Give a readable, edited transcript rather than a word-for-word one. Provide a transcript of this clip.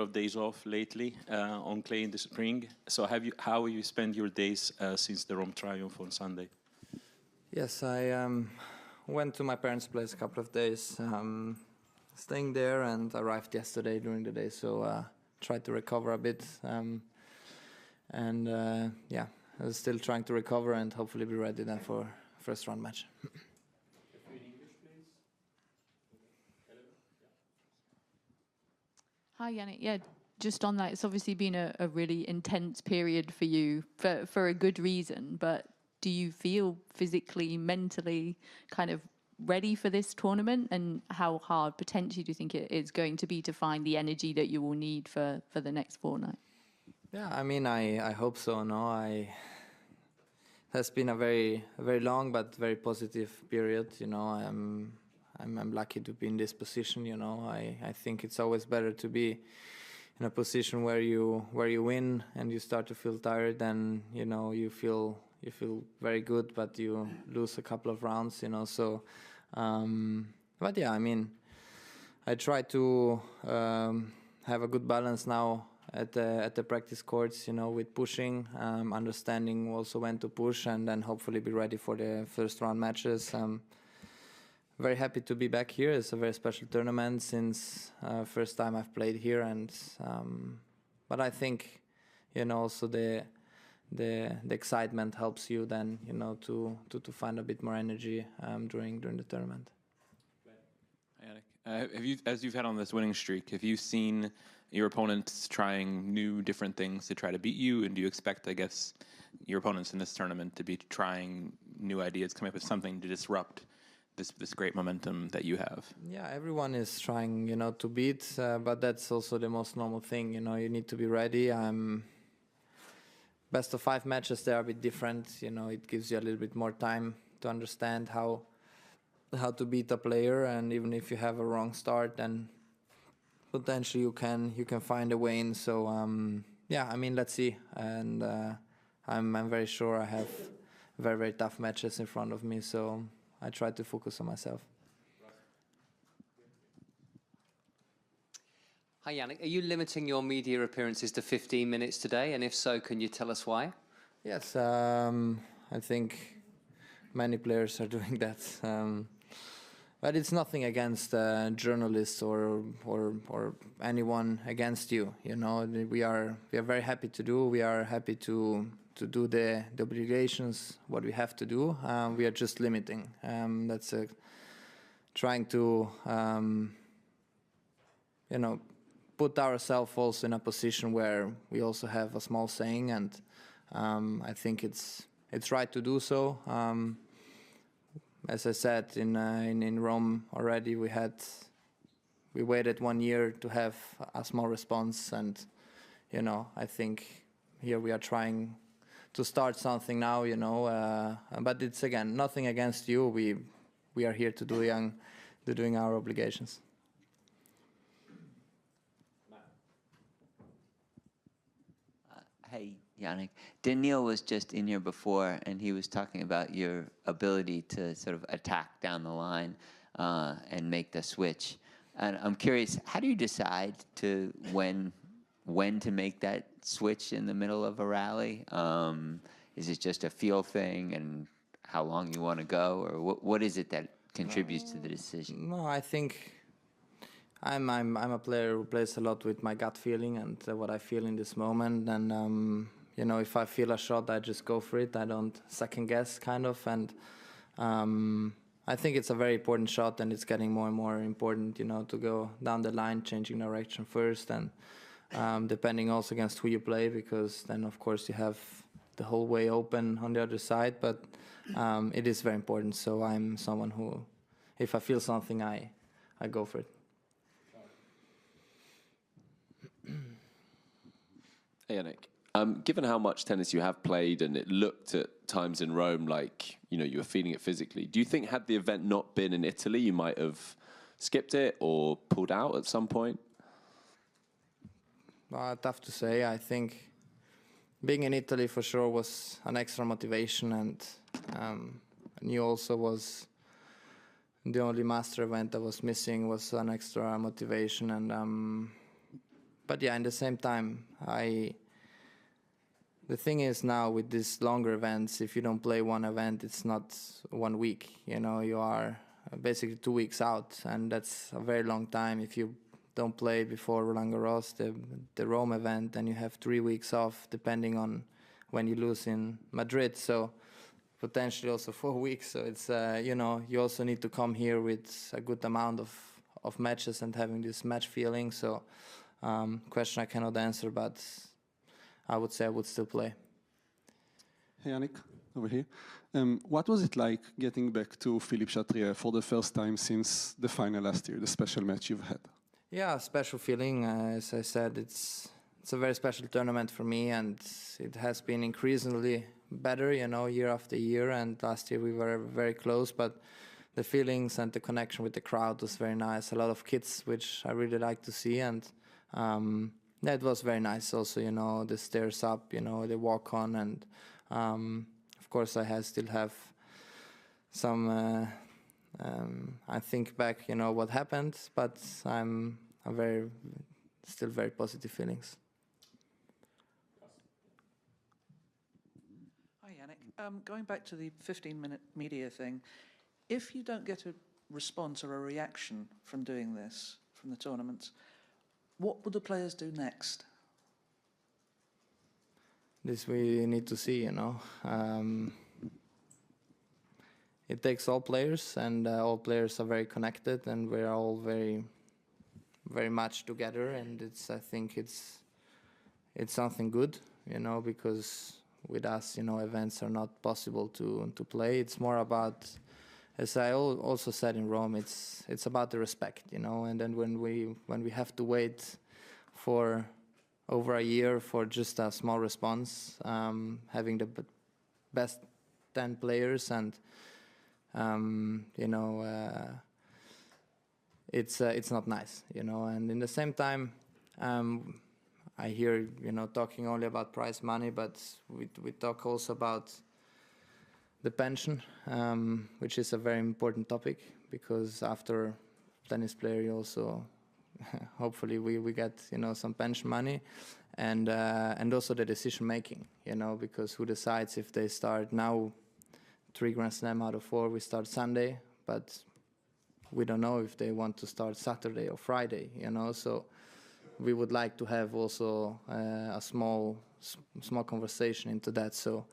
of days off lately on clay in the spring. So how have you spent your days since the Rome triumph on Sunday? Yes, I went to my parents' place a couple of days, staying there, and arrived yesterday during the day. So tried to recover a bit, yeah, I was still trying to recover and hopefully be ready then for first round match. Hi, Jannik. Yeah, just on that, it's obviously been a really intense period for you for a good reason, but do you feel physically, mentally kind of ready for this tournament? And how hard potentially do you think it is going to be to find the energy that you will need for the next fortnight? Yeah, I mean, I hope so. No, it has been a very long but very positive period. You know, I'm lucky to be in this position. You know, I think it's always better to be in a position where you win and you start to feel tired, than you feel very good but you lose a couple of rounds. You know, so but yeah, I mean, I try to have a good balance now at the practice courts, with pushing, understanding also when to push, and then hopefully be ready for the first round matches. Very happy to be back here. It's a very special tournament since first time I've played here, and but I think also the excitement helps you then to find a bit more energy during the tournament. Jannik, as you've had on this winning streak, have you seen your opponents trying new, different things to try to beat you? And do you expect, I guess, your opponents in this tournament to be trying new ideas, coming up with something to disrupt this great momentum that you have? Yeah, everyone is trying, to beat, but that's also the most normal thing. You need to be ready. Best of 5 matches, they are a bit different. It gives you a little bit more time to understand how to beat a player, and even if you have a wrong start, then potentially you can find a way in. So yeah, I mean, let's see. And I'm very sure I have very tough matches in front of me. So I try to focus on myself. Hi, Jannik. Are you limiting your media appearances to 15 minutes today? And if so, can you tell us why? Yes, I think many players are doing that. But it's nothing against journalists or anyone against you. We are very happy to do. We are happy to do the obligations, what we have to do. We are just limiting. That's trying to put ourselves also in a position where we also have a small saying, and I think it's right to do so. As I said, in Rome already, we waited 1 year to have a small response, and I think here we are trying to start something now. But it's again nothing against you. We are here to doing our obligations. Hey, Jannik. Daniil was just in here before, and he was talking about your ability to sort of attack down the line and make the switch. And I'm curious, how do you decide to when to make that switch in the middle of a rally? Is it just a feel thing, and how long you want to go, or what is it that contributes to the decision? No, I think I'm a player who plays a lot with my gut feeling and what I feel in this moment. And if I feel a shot, I just go for it. I don't second guess, kind of. And I think it's a very important shot, and it's getting more and more important, to go down the line, changing direction first, and depending also against who you play, because then of course you have the whole way open on the other side. But it is very important. So I'm someone who, if I feel something, I go for it. Hey, Jannik. Given how much tennis you have played, and it looked at times in Rome like you were feeling it physically, do you think had the event not been in Italy, you might have skipped it or pulled out at some point? Tough to say. I think being in Italy for sure was an extra motivation, and you also was the only master event I was missing, was an extra motivation. And but yeah, in the same time, the thing is now with these longer events, if you don't play one event, it's not 1 week. You know, you are basically 2 weeks out, and that's a very long time. If you don't play before Roland Garros, the Rome event, then you have 3 weeks off, depending on when you lose in Madrid. So potentially also 4 weeks. So it's you know, you also need to come here with a good amount of matches and having this match feeling. So question I cannot answer, but I would say I would still play. Hey, Jannik, over here. What was it like getting back to Philippe Chatrier for the first time since the final last year, the special match you've had? Yeah, a special feeling. As I said, it's a very special tournament for me, and it has been increasingly better, you know, year after year. And last year we were very close, but the feelings and the connection with the crowd was very nice. A lot of kids, which I really like to see, and yeah, it was very nice. Also, you know, the stairs up, you know, the walk on, and of course I still have some. I think back, you know, what happened, but I'm still very positive feelings. Hi, Jannik. Going back to the 15-minute media thing, if you don't get a response or a reaction from doing this, from the tournaments, what would the players do next? This we need to see, you know. It takes all players, and all players are very connected, and we're all very, very much together. And I think it's something good, you know, because with us, you know, events are not possible to play. It's more about, as I also said in Rome, it's about the respect, you know. And then when we have to wait for over a year for just a small response, having the best 10 players, and you know, it's not nice, you know. And in the same time, I hear, you know, talking only about prize money, but we talk also about the pension, which is a very important topic, because after tennis player, you also hopefully we get, you know, some pension money, and also the decision making, you know, because who decides if they start now? 3 Grand Slam out of 4 we start Sunday, but we don't know if they want to start Saturday or Friday, you know. So we would like to have also a small conversation into that. So